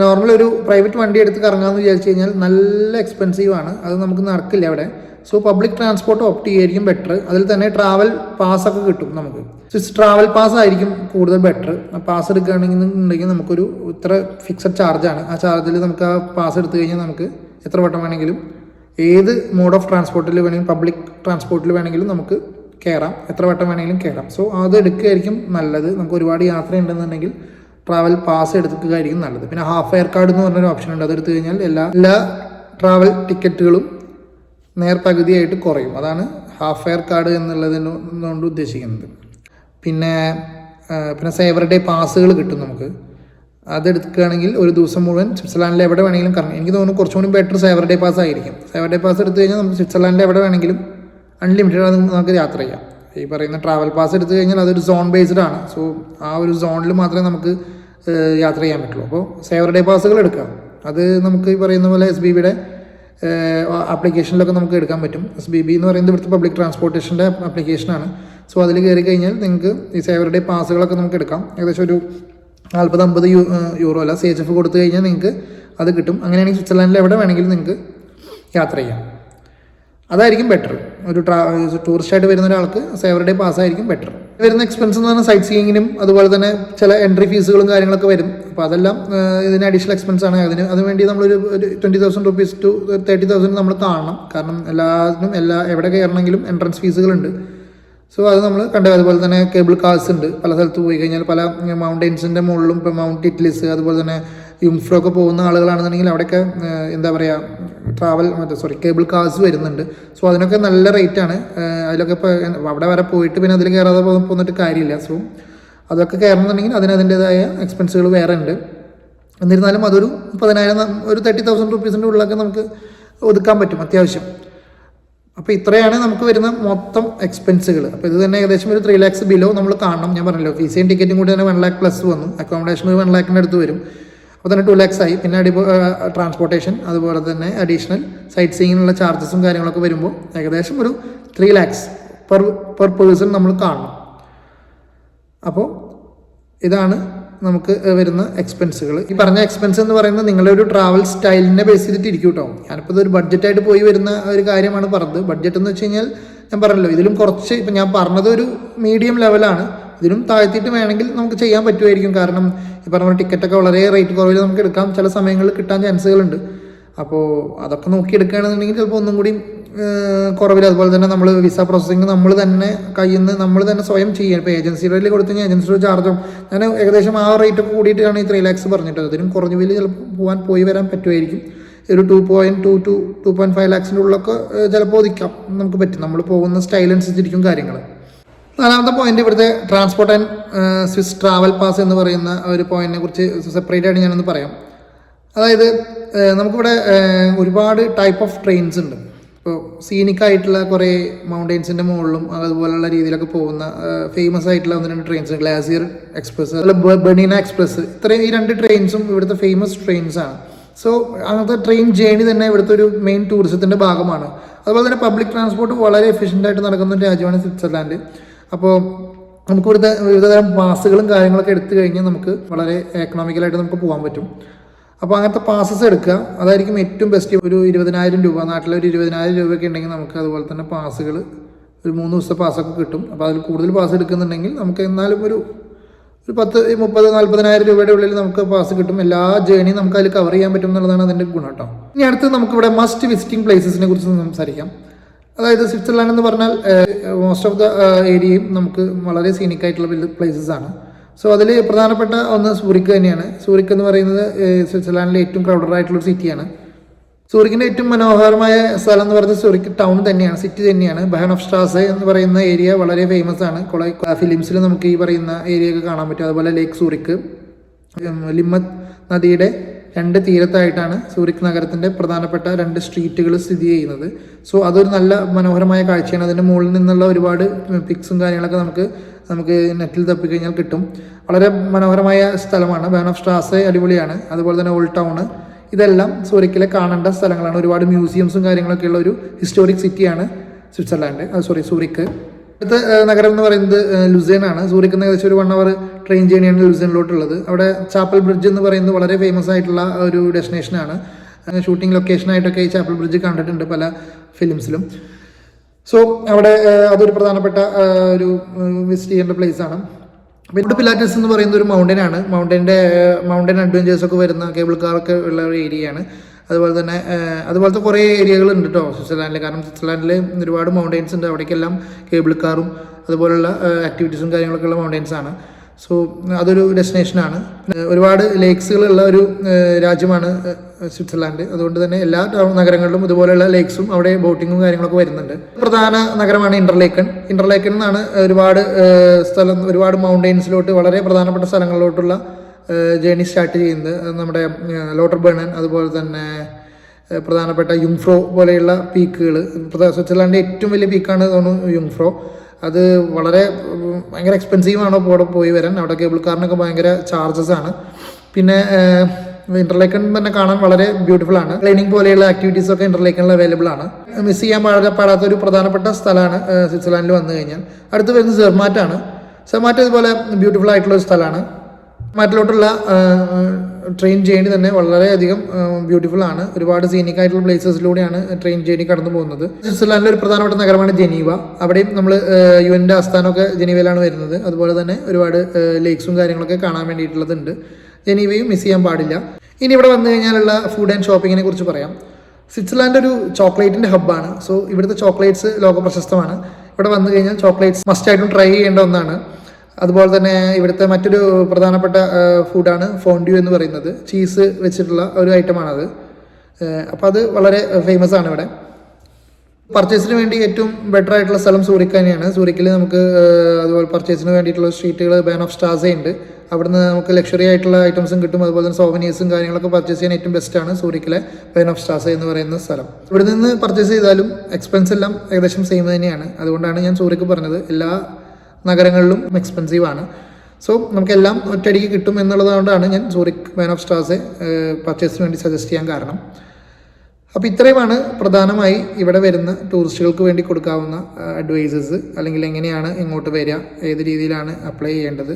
നോർമൽ ഒരു പ്രൈവറ്റ് വണ്ടി എടുത്ത് കറങ്ങാമെന്ന് വിചാരിച്ചു കഴിഞ്ഞാൽ നല്ല എക്സ്പെൻസീവാണ്. അത് നമുക്ക് നടക്കില്ല അവിടെ. സോ പബ്ലിക് ട്രാൻസ്പോർട്ട് ഓപ്റ്റ് ചെയ്യുമായിരിക്കും ബെറ്റർ. അതിൽ തന്നെ ട്രാവൽ പാസ്സൊക്കെ കിട്ടും നമുക്ക്. സ്വിസ് ട്രാവൽ പാസ് ആയിരിക്കും കൂടുതൽ ബെറ്റർ. ആ പാസ് എടുക്കുകയാണെന്നുണ്ടെങ്കിൽ നമുക്കൊരു ഇത്ര ഫിക്സഡ് ചാർജാണ്. ആ ചാർജിൽ നമുക്ക് ആ പാസ് എടുത്തു കഴിഞ്ഞാൽ നമുക്ക് എത്ര വട്ടം വേണമെങ്കിലും ഏത് മോഡ് ഓഫ് ട്രാൻസ്പോർട്ടിൽ വേണമെങ്കിലും, പബ്ലിക് ട്രാൻസ്പോർട്ടിൽ വേണമെങ്കിലും നമുക്ക് കയറാം. എത്ര വട്ടം വേണമെങ്കിലും കയറാം. സോ അത് എടുക്കുകയായിരിക്കും നല്ലത്. നമുക്ക് ഒരുപാട് യാത്ര ഉണ്ടെന്നുണ്ടെങ്കിൽ ട്രാവൽ പാസ് എടുക്കുകയായിരിക്കും നല്ലത്. പിന്നെ ഹാഫ് എയർ കാർഡ് എന്ന് പറഞ്ഞൊരു ഓപ്ഷൻ ഉണ്ട്. അതെടുത്തു കഴിഞ്ഞാൽ എല്ലാ ട്രാവൽ ടിക്കറ്റുകളും നേർപകുതിയായിട്ട് കുറയും. അതാണ് ഹാഫ് എയർ കാർഡ് എന്നുള്ളതിനോട് ഉദ്ദേശിക്കുന്നത്. പിന്നെ സേവർ ഡേ പാസുകൾ കിട്ടും നമുക്ക്. അതെടുക്കുകയാണെങ്കിൽ ഒരു ദിവസം മുഴുവൻ സ്വിറ്റ്സർലാൻഡിൽ എവിടെ വേണമെങ്കിലും കറങ്ങും. എനിക്ക് തോന്നുന്നു കുറച്ചും കൂടി ബെറ്റർ സേവർ ഡേ പാസ് ആയിരിക്കും. സേവർ ഡേ പാസ് എടുത്തു കഴിഞ്ഞാൽ നമുക്ക് സ്വിറ്റ്സർലാൻഡിൽ എവിടെ വേണമെങ്കിലും അൺലിമിറ്റഡ് നമുക്ക് യാത്ര ചെയ്യാം. ഈ പറയുന്ന ട്രാവൽ പാസ് എടുത്തു കഴിഞ്ഞാൽ അതൊരു സോൺ ബേസ്ഡ് ആണ്. സോ ആ ഒരു സോണിൽ മാത്രമേ നമുക്ക് യാത്ര ചെയ്യാൻ പറ്റുള്ളൂ. അപ്പോൾ സേവർ ഡേ പാസുകൾ എടുക്കാം. അത് നമുക്ക് ഈ പറയുന്ന പോലെ SBBയുടെ ആപ്ലിക്കേഷനിലൊക്കെ നമുക്ക് എടുക്കാൻ പറ്റും. SBB എന്ന് പറയുന്നത് ഇവിടുത്തെ പബ്ലിക് ട്രാൻസ്പോർട്ടേഷൻ്റെ ആപ്ലിക്കേഷനാണ്. സോ അതിൽ കയറി കഴിഞ്ഞാൽ നിങ്ങൾക്ക് ഈ സേവർ ഡേ പാസുകളൊക്കെ നമുക്ക് എടുക്കാം. ഏകദേശം ഒരു 40-50 യൂറോ അല്ല, CHF കൊടുത്തു കഴിഞ്ഞാൽ നിങ്ങൾക്ക് അത് കിട്ടും. അങ്ങനെയാണെങ്കിൽ സ്വിറ്റ്സർലാൻഡിൽ എവിടെ വേണമെങ്കിലും നിങ്ങൾക്ക് യാത്ര ചെയ്യാം. അതായിരിക്കും ബെറ്റർ. ഒരു ടൂറിസ്റ്റായിട്ട് വരുന്ന ഒരാൾക്ക് സേവർ ഡേ പാസ്സായിരിക്കും ബെറ്റർ. വരുന്ന എക്സ്പെൻസ് എന്ന് പറഞ്ഞാൽ സൈറ്റ് സീയിങ്ങിനും അതുപോലെ തന്നെ ചില എൻട്രി ഫീസുകളും കാര്യങ്ങളൊക്കെ വരും. അപ്പോൾ അതെല്ലാം ഇതിന് അഡീഷണൽ എക്സ്പെൻസ് ആണ്. അതിനുവേണ്ടി നമ്മളൊരു 20,000 rupees to 30,000 നമ്മൾ കാണണം. കാരണം എവിടെ കയറണമെങ്കിലും എൻട്രൻസ് ഫീസുകളുണ്ട്. സോ അത് നമ്മൾ കണ്ടത്. അതുപോലെ തന്നെ കേബിൾ കാർസ് ഉണ്ട്. പല സ്ഥലത്ത് പോയി കഴിഞ്ഞാൽ പല മൗണ്ടെയിൻസിൻ്റെ മുകളിലും, ഇപ്പോൾ മൗണ്ട് ഇറ്റ്ലിസ് അതുപോലെ തന്നെ യുംഫ്രോ ഒക്കെ പോകുന്ന ആളുകളാണെന്നുണ്ടെങ്കിൽ അവിടെയൊക്കെ എന്താ പറയുക കേബിൾ കാർസ് വരുന്നുണ്ട്. സോ അതിനൊക്കെ നല്ല റേറ്റാണ്. അതിലൊക്കെ ഇപ്പോൾ അവിടെ വരെ പോയിട്ട് പിന്നെ അതിൽ കയറാതെ പോന്നിട്ട് കാര്യമില്ല. സോ അതൊക്കെ കയറണമെന്നുണ്ടെങ്കിൽ അതിൻ്റെതായ എക്സ്പെൻസുകൾ വേറെ ഉണ്ട്. എന്നിരുന്നാലും അതൊരു 10,000 ഒരു 30,000 rupees ഉള്ളിലൊക്കെ നമുക്ക് ഒതുക്കാൻ പറ്റും അത്യാവശ്യം. അപ്പോൾ ഇത്രയാണ് നമുക്ക് വരുന്ന മൊത്തം എക്സ്പെൻസുകൾ. അപ്പോൾ ഇത് തന്നെ ഏകദേശം ഒരു 3 lakhs ബിലോ നമ്മൾ കാണണം. ഞാൻ പറഞ്ഞല്ലോ ഫീസയും ടിക്കറ്റും കൂടി തന്നെ 1 lakh പ്ലസ് വന്നു. അക്കോമഡേഷൻ 1 lakhന്റെ അടുത്ത് വരും. അപ്പോൾ തന്നെ 2 lakhs ആയി. പിന്നെ ട്രാൻസ്പോർട്ടേഷൻ അതുപോലെ തന്നെ അഡീഷണൽ സൈറ്റ് സീയിങ്ങിനുള്ള ചാർജസും കാര്യങ്ങളൊക്കെ വരുമ്പോൾ ഏകദേശം ഒരു 3 lakhs പെർ പേഴ്സൺ നമ്മൾ കാണണം. അപ്പോൾ ഇതാണ് നമുക്ക് വരുന്ന എക്സ്പെൻസുകൾ. ഈ പറഞ്ഞ എക്സ്പെൻസ് എന്ന് പറയുന്നത് നിങ്ങളുടെ ഒരു ട്രാവൽ സ്റ്റൈലിനെ ബേസ് ചെയ്തിട്ട് ഇരിക്കും കേട്ടോ. ഞാനിപ്പോൾ ഇതൊരു ബഡ്ജറ്റായിട്ട് പോയി വരുന്ന ഒരു കാര്യമാണ് പറഞ്ഞത്. ബഡ്ജറ്റ് എന്ന് വെച്ച് കഴിഞ്ഞാൽ ഞാൻ പറഞ്ഞല്ലോ ഇതിലും കുറച്ച്, ഇപ്പം ഞാൻ പറഞ്ഞത് ഒരു മീഡിയം ലെവലാണ്. ഇതിനും താഴ്ത്തിയിട്ട് വേണമെങ്കിൽ നമുക്ക് ചെയ്യാൻ പറ്റുമായിരിക്കും. കാരണം ഈ പറഞ്ഞ ടിക്കറ്റൊക്കെ വളരെ റേറ്റ് കുറവിൽ നമുക്ക് എടുക്കാം. ചില സമയങ്ങളിൽ കിട്ടാൻ ചാൻസുകളുണ്ട്. അപ്പോൾ അതൊക്കെ നോക്കി എടുക്കുകയാണെന്നുണ്ടെങ്കിൽ ചിലപ്പോൾ ഒന്നും കൂടി കുറവില്ല. അതുപോലെ തന്നെ നമ്മൾ വിസ പ്രോസസ്സിങ് നമ്മൾ തന്നെ കയ്യിൽ നിന്ന് നമ്മൾ തന്നെ സ്വയം ചെയ്യാം. ഇപ്പോൾ ഏജൻസിയുടെ കൊടുത്തു കഴിഞ്ഞാൽ ഏജൻസിയുടെ ചാർജും ഞാൻ ഏകദേശം ആ റേറ്റൊക്കെ കൂടിയിട്ടാണ് ഈ 3 lakhs പറഞ്ഞിട്ട്. അതിനും കുറഞ്ഞ വില ചിലപ്പോൾ പോയി വരാൻ പറ്റുമായിരിക്കും. ഒരു 2.2 to 2.5 ലാക്സിൻ്റെ ഉള്ളിലൊക്കെ ചിലപ്പോൾ ഒതുക്കാം നമുക്ക് പറ്റും. നമ്മൾ പോകുന്ന സ്റ്റൈൽ അനുസരിച്ചിരിക്കും കാര്യങ്ങൾ. നാലാമത്തെ പോയിന്റ് ഇവിടുത്തെ transport and Swiss travel pass എന്ന് പറയുന്ന ഒരു പോയിന്റിനെ കുറിച്ച് സെപ്പറേറ്റ് ആയിട്ട് ഞാനൊന്ന് പറയാം. അതായത് നമുക്കിവിടെ ഒരുപാട് ടൈപ്പ് ഓഫ് ട്രെയിൻസ് ഉണ്ട്. ഇപ്പോൾ സീനിക്കായിട്ടുള്ള കുറേ മൗണ്ടെയ്ൻസിൻ്റെ മുകളിലും അതുപോലുള്ള രീതിയിലൊക്കെ പോകുന്ന ഫേമസ് ആയിട്ടുള്ള 1-2 ട്രെയിൻസ്, ഗ്ലാസിയർ എക്സ്പ്രസ്, അതുപോലെ ബെർണീന എക്സ്പ്രസ്, ഇത്രയും ഈ 2 ട്രെയിൻസും ഇവിടുത്തെ ഫേമസ് ട്രെയിൻസാണ്. സോ അങ്ങനത്തെ ട്രെയിൻ ജേണി തന്നെ ഇവിടുത്തെ ഒരു മെയിൻ ടൂറിസത്തിൻ്റെ ഭാഗമാണ്. അതുപോലെ തന്നെ പബ്ലിക് ട്രാൻസ്പോർട്ട് വളരെ എഫിഷ്യൻ്റായിട്ട് നടക്കുന്ന ഒരു രാജ്യമാണ് സ്വിറ്റ്സർലാൻഡ്. അപ്പോൾ നമുക്ക് ഇവിടുത്തെ വിവിധതരം പാസുകളും കാര്യങ്ങളൊക്കെ എടുത്തു കഴിഞ്ഞാൽ നമുക്ക് വളരെ എക്കണോമിക്കലായിട്ട് നമുക്ക് പോകാൻ പറ്റും. അപ്പോൾ അങ്ങനത്തെ പാസസ് എടുക്കുക, അതായിരിക്കും ഏറ്റവും ബെസ്റ്റ്. ഒരു 20,000 രൂപ, നാട്ടിലൊരു 20,000 രൂപയൊക്കെ ഉണ്ടെങ്കിൽ നമുക്ക് അതുപോലെ തന്നെ പാസുകൾ ഒരു 3 ദിവസത്തെ പാസ്സൊക്കെ കിട്ടും. അപ്പോൾ അതിൽ കൂടുതൽ പാസ് എടുക്കുന്നുണ്ടെങ്കിൽ നമുക്ക് എന്നാലും ഒരു 10,000-40,000 രൂപയുടെ ഉള്ളിൽ നമുക്ക് പാസ് കിട്ടും. എല്ലാ ജേണിയും നമുക്ക് അതിൽ കവർ ചെയ്യാൻ പറ്റും എന്നുള്ളതാണ് അതിൻ്റെ ഗുണം കേട്ടോ. ഇനി അടുത്ത് നമുക്കിവിടെ മസ്റ്റ് വിസിറ്റിംഗ് പ്ലേസസിനെ കുറിച്ച് സംസാരിക്കാം. അതായത് സ്വിറ്റ്സർലാൻഡ് എന്ന് പറഞ്ഞാൽ മോസ്റ്റ് ഓഫ് ദ ഏരിയയും നമുക്ക് വളരെ സീനിക് ആയിട്ടുള്ള പ്ലേസസ് ആണ്. സോ അതിൽ പ്രധാനപ്പെട്ട ഒന്ന് സൂറിക്ക് തന്നെയാണ്. സൂറിക്ക് എന്ന് പറയുന്നത് സ്വിറ്റ്സർലാൻഡിലെ ഏറ്റവും ക്രൗഡഡ് ആയിട്ടുള്ളൊരു സിറ്റിയാണ്. സൂറിക്കിൻ്റെ ഏറ്റവും മനോഹരമായ സ്ഥലം എന്ന് പറയുന്നത് സൂറിക്ക് ടൗൺ തന്നെയാണ്, സിറ്റി തന്നെയാണ്. ബഹനോഫ്സ്ട്രാസെ എന്ന് പറയുന്ന ഏരിയ വളരെ ഫേമസ് ആണ്. കുറെ ഫിലിംസിൽ നമുക്ക് ഈ പറയുന്ന ഏരിയ ഒക്കെ കാണാൻ പറ്റും. അതുപോലെ ലേക്ക് സൂറിക്ക്, ലിമ്മത്ത് നദിയുടെ 2 തീരത്തായിട്ടാണ് സൂറിക്ക് നഗരത്തിൻ്റെ പ്രധാനപ്പെട്ട 2 സ്ട്രീറ്റുകൾ സ്ഥിതി ചെയ്യുന്നത്. സോ അതൊരു നല്ല മനോഹരമായ കാഴ്ചയാണ്. അതിൻ്റെ മുകളിൽ നിന്നുള്ള ഒരുപാട് പിക്സും കാര്യങ്ങളൊക്കെ നമുക്ക് നെറ്റിൽ തപ്പിക്കഴിഞ്ഞാൽ കിട്ടും. വളരെ മനോഹരമായ സ്ഥലമാണ്. ബഹനോഫ്സ്ട്രാസെ അടിപൊളിയാണ്. അതുപോലെ തന്നെ ഓൾഡ് ടൗണ്, ഇതെല്ലാം സൂറിക്കിലെ കാണേണ്ട സ്ഥലങ്ങളാണ്. ഒരുപാട് മ്യൂസിയംസും കാര്യങ്ങളൊക്കെ ഉള്ള ഒരു ഹിസ്റ്റോറിക് സിറ്റിയാണ് സൂറിക്ക്. അടുത്ത നഗരം എന്ന് പറയുന്നത് ലുസേൺ ആണ്. സൂറിക്കിൽ നിന്ന് ഏകദേശം ഒരു 1 hour ട്രെയിൻ ജേണിയാണ് ലുസേണിലോട്ടുള്ളത്. അവിടെ ചാപ്പൽ ബ്രിഡ്ജ് എന്ന് പറയുന്നത് വളരെ ഫേമസ് ആയിട്ടുള്ള ഒരു ഡെസ്റ്റിനേഷനാണ്. ഷൂട്ടിംഗ് ലൊക്കേഷനായിട്ടൊക്കെ ഈ ചാപ്പൽ ബ്രിഡ്ജ് കണ്ടിട്ടുണ്ട് പല ഫിലിംസിലും. സോ അവിടെ അതൊരു പ്രധാനപ്പെട്ട ഒരു വിസിറ്റ് ചെയ്യേണ്ട പ്ലേസ് ആണ്. പിന്നെ പിലാറ്റസ് എന്ന് പറയുന്ന ഒരു മൗണ്ടൻ ആണ്. മൗണ്ടൻ അഡ്വഞ്ചേഴ്സൊക്കെ വരുന്ന കേബിൾ കാറൊക്കെ ഉള്ള ഒരു ഏരിയയാണ്. അതുപോലത്തെ കുറേ ഏരിയകളുണ്ട് കേട്ടോ സ്വിറ്റ്സർലാൻഡിൽ. കാരണം സ്വിറ്റ്സർലാൻഡിൽ ഒരുപാട് മൗണ്ടെയ്ൻസ് ഉണ്ട്. അവിടേക്കെല്ലാം കേബിൾ കാറും അതുപോലുള്ള ആക്ടിവിറ്റീസും കാര്യങ്ങളൊക്കെ ഉള്ള മൗണ്ടെയ്ൻസ് ആണ്. സോ അതൊരു ഡെസ്റ്റിനേഷനാണ്. ഒരുപാട് ലേക്സുകളുള്ള ഒരു രാജ്യമാണ് സ്വിറ്റ്സർലാൻഡ്. അതുകൊണ്ട് തന്നെ എല്ലാ നഗരങ്ങളിലും ഇതുപോലെയുള്ള ലേക്സും അവിടെ ബോട്ടിങ്ങും കാര്യങ്ങളൊക്കെ വരുന്നുണ്ട്. പ്രധാന നഗരമാണ് ഇന്റർലേക്കൺ എന്നാണ് ഒരുപാട് മൗണ്ടെയ്ൻസിലോട്ട് വളരെ പ്രധാനപ്പെട്ട സ്ഥലങ്ങളിലോട്ടുള്ള ജേണി സ്റ്റാർട്ട് ചെയ്യുന്നത്. നമ്മുടെ ലോട്ടർബേണൻ, അതുപോലെ തന്നെ പ്രധാനപ്പെട്ട യുങ്ഫ്രോ പോലെയുള്ള പീക്കുകൾ. സ്വിറ്റ്സർലാൻഡിൻ്റെ ഏറ്റവും വലിയ പീക്കാണ് തോന്നുന്നു യുങ്ഫ്രോ. അത് ഭയങ്കര എക്സ്പെൻസീവാണ് പോയി വരാൻ. അവിടെ കേബിൾ കാറിനൊക്കെ ഭയങ്കര ചാർജസ് ആണ്. പിന്നെ ഇന്റർലേക്കൺ തന്നെ കാണാൻ വളരെ ബ്യൂട്ടിഫുൾ ആണ്. ക്ലീനിങ് പോലെയുള്ള ആക്ടിവിറ്റീസ് ഒക്കെ ഇന്റർലേക്കണിൽ അവൈലബിൾ ആണ്. മിസ് ചെയ്യാൻ പാടാത്ത ഒരു പ്രധാനപ്പെട്ട സ്ഥലമാണ് സ്വിറ്റ്സർലാൻഡിൽ വന്നു കഴിഞ്ഞാൽ. അടുത്ത് വരുന്നത് സെർമാറ്റാണ്. സെർമാറ്റ് ഇതുപോലെ ബ്യൂട്ടിഫുൾ ആയിട്ടുള്ള ഒരു സ്ഥലമാണ്. മാറ്റിലോട്ടുള്ള ട്രെയിൻ ജേണി തന്നെ വളരെയധികം ബ്യൂട്ടിഫുൾ ആണ്. ഒരുപാട് സീനിക് ആയിട്ടുള്ള പ്ലേസസിലൂടെയാണ് ട്രെയിൻ ജേണി കടന്നു പോകുന്നത്. സ്വിറ്റ്സർലാൻഡിലെ ഒരു പ്രധാനപ്പെട്ട നഗരമാണ് ജനീവ. അവിടെയും നമ്മൾ UN ആസ്ഥാനമൊക്കെ ജനീവയിലാണ് വരുന്നത്. അതുപോലെ തന്നെ ഒരുപാട് ലേക്സും കാര്യങ്ങളൊക്കെ കാണാൻ വേണ്ടിയിട്ടുള്ളതുണ്ട്. ജനീവയും മിസ് ചെയ്യാൻ പാടില്ല. ഇനി ഇവിടെ വന്നു കഴിഞ്ഞാലുള്ള ഫുഡ് ആൻഡ് ഷോപ്പിങ്ങിനെ കുറിച്ച് പറയാം. സ്വിറ്റ്സർലാൻഡ് ഒരു ചോക്ലേറ്റിൻ്റെ ഹബ്ബാണ്. സോ ഇവിടുത്തെ ചോക്ലേറ്റ്സ് ലോക പ്രശസ്തമാണ്. ഇവിടെ വന്നു കഴിഞ്ഞാൽ ചോക്ലേറ്റ്സ് മസ്റ്റായിട്ടും ട്രൈ ചെയ്യേണ്ട ഒന്നാണ്. അതുപോലെ തന്നെ ഇവിടുത്തെ മറ്റൊരു പ്രധാനപ്പെട്ട ഫുഡാണ് ഫോണ്ടു എന്ന് പറയുന്നത്. ചീസ് വെച്ചിട്ടുള്ള ഒരു ഐറ്റമാണത്. അപ്പോൾ അത് വളരെ ഫേമസ് ആണ് ഇവിടെ. പർച്ചേസിന് വേണ്ടി ഏറ്റവും ബെറ്റർ ആയിട്ടുള്ള സ്ഥലം സൂറിക്ക് തന്നെയാണ്. സൂറിക്കിൽ നമുക്ക് അതുപോലെ പർച്ചേസിന് വേണ്ടിയിട്ടുള്ള സ്ട്രീറ്റുകൾ ബഹനോഫ്സ്ട്രാസെ ഉണ്ട്. അവിടുന്ന് നമുക്ക് ലക്ഷറി ആയിട്ടുള്ള ഐറ്റംസും കിട്ടും. അതുപോലെ തന്നെ സോവനീഴ്സും കാര്യങ്ങളൊക്കെ പർച്ചേസ് ചെയ്യാൻ ഏറ്റവും ബെസ്റ്റാണ് സൂറിക്കിലെ ബഹനോഫ്സ്ട്രാസെ എന്ന് പറയുന്ന സ്ഥലം. ഇവിടെ നിന്ന് പർച്ചേസ് ചെയ്താലും എക്സ്പെൻസ് എല്ലാം ഏകദേശം സെയിം തന്നെയാണ്. അതുകൊണ്ടാണ് ഞാൻ സൂറിക്ക് പറഞ്ഞത് എല്ലാ നഗരങ്ങളിലും എക്സ്പെൻസീവ് ആണ്. സോ നമുക്കെല്ലാം ഒറ്റയടിക്ക് കിട്ടും എന്നുള്ളതുകൊണ്ടാണ് ഞാൻ സൂറിക്ക് ബഹനോഫ്സ്ട്രാസെ പർച്ചേസിന് വേണ്ടി സജസ്റ്റ് ചെയ്യാൻ കാരണം. അപ്പോൾ ഇത്രയുമാണ് പ്രധാനമായി ഇവിടെ വരുന്ന ടൂറിസ്റ്റുകൾക്ക് വേണ്ടി കൊടുക്കാവുന്ന അഡ്വൈസസ്, അല്ലെങ്കിൽ എങ്ങനെയാണ് ഇങ്ങോട്ട് വരിക, ഏത് രീതിയിലാണ് അപ്ലൈ ചെയ്യേണ്ടത്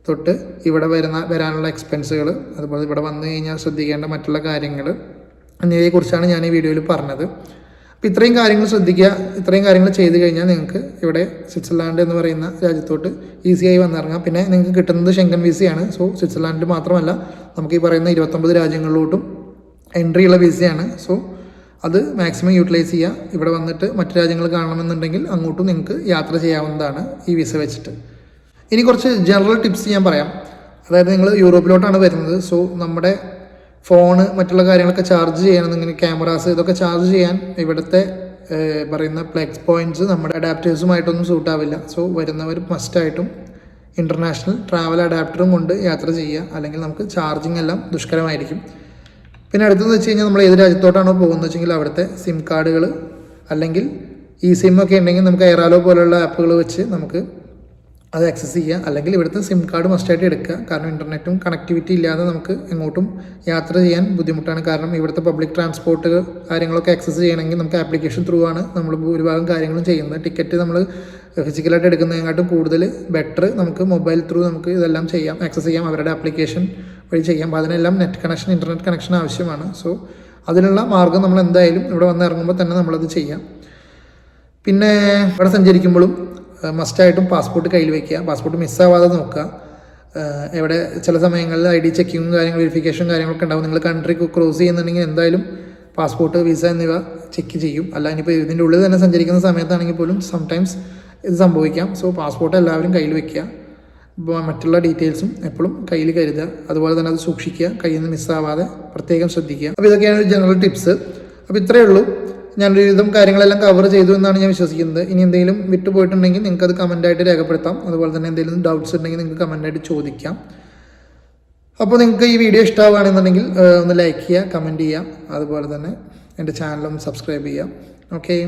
തൊട്ട് ഇവിടെ വരാനുള്ള എക്സ്പെൻസുകൾ, അതുപോലെ ഇവിടെ വന്നു കഴിഞ്ഞാൽ ശ്രദ്ധിക്കേണ്ട മറ്റുള്ള കാര്യങ്ങൾ എന്നിവയെക്കുറിച്ചാണ് ഞാൻ ഈ വീഡിയോയിൽ പറഞ്ഞത്. അപ്പോൾ ഇത്രയും കാര്യങ്ങൾ ശ്രദ്ധിക്കുക. ഇത്രയും കാര്യങ്ങൾ ചെയ്ത് കഴിഞ്ഞാൽ നിങ്ങൾക്ക് ഇവിടെ സ്വിറ്റ്സർലാൻഡ് എന്ന് പറയുന്ന രാജ്യത്തോട്ട് ഈസിയായി വന്നിറങ്ങാം. പിന്നെ നിങ്ങൾക്ക് കിട്ടുന്നത് ഷെങ്കൻ വിസയാണ്. സോ സ്വിറ്റ്സർലാൻഡിൽ മാത്രമല്ല, നമുക്ക് ഈ പറയുന്ന 29 രാജ്യങ്ങളിലോട്ടും എൻട്രി ഉള്ള വിസയാണ്. സോ അത് മാക്സിമം യൂട്ടിലൈസ് ചെയ്യുക. ഇവിടെ വന്നിട്ട് മറ്റു രാജ്യങ്ങൾ കാണണമെന്നുണ്ടെങ്കിൽ അങ്ങോട്ടും നിങ്ങൾക്ക് യാത്ര ചെയ്യാവുന്നതാണ് ഈ വിസ വെച്ചിട്ട്. ഇനി കുറച്ച് ജനറൽ ടിപ്സ് ഞാൻ പറയാം. അതായത് നിങ്ങൾ യൂറോപ്പിലോട്ടാണ് വരുന്നത്. സോ നമ്മുടെ ഫോണ് മറ്റുള്ള കാര്യങ്ങളൊക്കെ ചാർജ് ചെയ്യണമെന്നിങ്ങനെ ക്യാമറാസ് ഇതൊക്കെ ചാർജ് ചെയ്യാൻ ഇവിടുത്തെ പറയുന്ന പ്ലഗ് പോയിൻറ്റ്സ് നമ്മുടെ അഡാപ്റ്റേഴ്സുമായിട്ടൊന്നും സൂട്ടാവില്ല. സോ വരുന്നവർ മസ്റ്റായിട്ടും ഇൻ്റർനാഷണൽ ട്രാവൽ അഡാപ്റ്ററും കൊണ്ട് യാത്ര ചെയ്യുക, അല്ലെങ്കിൽ നമുക്ക് ചാർജിങ് എല്ലാം ദുഷ്കരമായിരിക്കും. പിന്നെ അടുത്തെന്ന് വെച്ച് കഴിഞ്ഞാൽ നമ്മൾ ഏത് രാജ്യത്തോട്ടാണോ പോകുന്നത് വെച്ചെങ്കിൽ അവിടുത്തെ സിം കാർഡുകൾ അല്ലെങ്കിൽ ഈ സിം ഒക്കെ ഉണ്ടെങ്കിൽ നമുക്ക് എയറാലോ പോലുള്ള ആപ്പുകൾ വെച്ച് നമുക്ക് അത് ആക്സസ് ചെയ്യുക. അല്ലെങ്കിൽ ഇവിടുത്തെ സിം കാർഡ് മസ്റ്റായിട്ട് എടുക്കുക. കാരണം ഇൻ്റർനെറ്റും കണക്ടിവിറ്റി ഇല്ലാതെ നമുക്ക് എങ്ങോട്ടും യാത്ര ചെയ്യാൻ ബുദ്ധിമുട്ടാണ്. കാരണം ഇവിടുത്തെ പബ്ലിക് ട്രാൻസ്പോർട്ട് കാര്യങ്ങളൊക്കെ ആക്സസ് ചെയ്യണമെങ്കിൽ നമുക്ക് ആപ്ലിക്കേഷൻ ത്രൂ ആണ് നമ്മൾ ഭൂരിഭാഗം കാര്യങ്ങളും ചെയ്യുന്നത്. ടിക്കറ്റ് നമ്മൾ ഫിസിക്കലായിട്ട് എടുക്കുന്നതിനെക്കാട്ടും കൂടുതൽ ബെറ്റർ നമുക്ക് മൊബൈൽ ത്രൂ നമുക്ക് ഇതെല്ലാം ചെയ്യാം, ആക്സസ് ചെയ്യാം, അവരുടെ ആപ്ലിക്കേഷൻ വഴി ചെയ്യാം. അപ്പോൾ അതിനെല്ലാം നെറ്റ് കണക്ഷൻ, ഇൻ്റർനെറ്റ് കണക്ഷൻ ആവശ്യമാണ്. സോ അതിനുള്ള മാർഗ്ഗം നമ്മൾ എന്തായാലും ഇവിടെ വന്ന് ഇറങ്ങുമ്പോൾ തന്നെ നമ്മളത് ചെയ്യാം. പിന്നെ ഇവിടെ സഞ്ചരിക്കുമ്പോഴും മസ്റ്റായിട്ടും പാസ്പോർട്ട് കയ്യിൽ വയ്ക്കുക, പാസ്പോർട്ട് മിസ്സാവാതെ നോക്കുക. ഇവിടെ ചില സമയങ്ങളിൽ ID ചെക്കിങ്ങും കാര്യങ്ങൾ വെരിഫിക്കേഷൻ കാര്യങ്ങളൊക്കെ ഉണ്ടാവും. നിങ്ങൾ കൺട്രി ക്രോസ് ചെയ്യുന്നുണ്ടെങ്കിൽ എന്തായാലും പാസ്പോർട്ട്, വിസ എന്നിവ ചെക്ക് ചെയ്യും. അല്ല ഇനിയിപ്പോൾ ഇതിൻ്റെ ഉള്ളിൽ തന്നെ സഞ്ചരിക്കുന്ന സമയത്താണെങ്കിൽ പോലും സംടൈംസ് ഇത് സംഭവിക്കാം. സോ പാസ്പോർട്ട് എല്ലാവരും കയ്യിൽ വയ്ക്കുക. മറ്റുള്ള ഡീറ്റെയിൽസും എപ്പോഴും കയ്യിൽ കരുതുക. അതുപോലെ തന്നെ അത് സൂക്ഷിക്കുക, കയ്യിൽ നിന്ന് മിസ്സാവാതെ പ്രത്യേകം ശ്രദ്ധിക്കുക. അപ്പോൾ ഇതൊക്കെയാണ് ജനറൽ ടിപ്സ്. അപ്പോൾ ഇത്രയേ ഉള്ളൂ. ഞാനൊരു വിധം കാര്യങ്ങളെല്ലാം കവർ ചെയ്തു എന്നാണ് ഞാൻ വിശ്വസിക്കുന്നത്. ഇനി എന്തെങ്കിലും വിട്ടുപോയിട്ടുണ്ടെങ്കിൽ നിങ്ങൾക്ക് അത് കമൻറ്റായിട്ട് രേഖപ്പെടുത്താം. അതുപോലെ തന്നെ എന്തെങ്കിലും ഡൗട്ട്സ് ഉണ്ടെങ്കിൽ നിങ്ങൾക്ക് കമൻറ്റായിട്ട് ചോദിക്കാം. അപ്പോൾ നിങ്ങൾക്ക് ഈ വീഡിയോ ഇഷ്ടമാവുകയാണെന്നുണ്ടെങ്കിൽ ഒന്ന് ലൈക്ക് ചെയ്യുക, കമൻറ്റ് ചെയ്യുക. അതുപോലെ തന്നെ എൻ്റെ ചാനലും സബ്സ്ക്രൈബ് ചെയ്യുക. ഓക്കെ,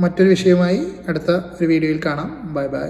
മറ്റൊരു വിഷയവുമായി അടുത്ത ഒരു വീഡിയോയിൽ കാണാം. Bye bye.